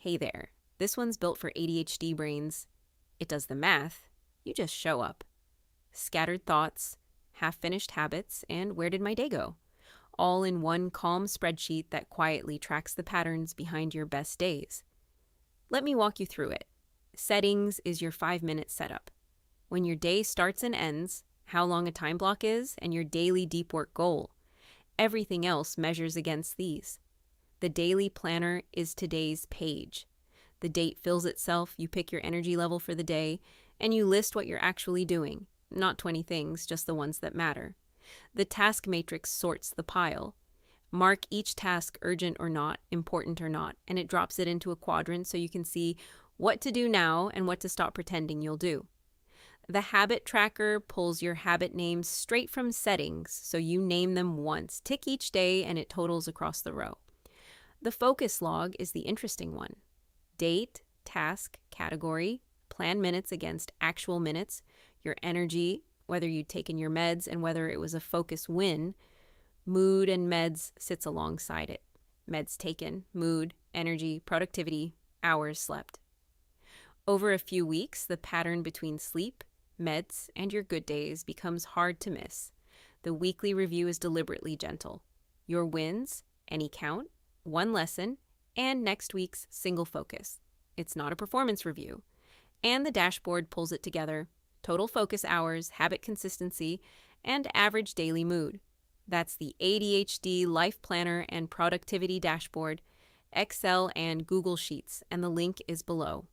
Hey there, this one's built for ADHD brains. It does the math, you just show up. Scattered thoughts, half-finished habits, and where did my day go? All in one calm spreadsheet that quietly tracks the patterns behind your best days. Let me walk you through it. Settings is your 5-minute setup. When your day starts and ends, how long a time block is, and your daily deep work goal. Everything else measures against these. The daily planner is today's page. The date fills itself, you pick your energy level for the day, and you list what you're actually doing. Not 20 things, just the ones that matter. The task matrix sorts the pile. Mark each task urgent or not, important or not, and it drops it into a quadrant so you can see what to do now and what to stop pretending you'll do. The habit tracker pulls your habit names straight from settings, so you name them once. Tick each day and it totals across the row. The focus log is the interesting one. Date, task, category, plan minutes against actual minutes, your energy, whether you'd taken your meds and whether it was a focus win. Mood and meds sits alongside it. Meds taken, mood, energy, productivity, hours slept. Over a few weeks, the pattern between sleep, meds, and your good days becomes hard to miss. The weekly review is deliberately gentle. Your wins, any count, one lesson, and next week's single focus. It's not a performance review. And the dashboard pulls it together. Total focus hours, habit consistency, and average daily mood. That's the ADHD Life Planner and Productivity Dashboard, Excel and Google Sheets, and the link is below.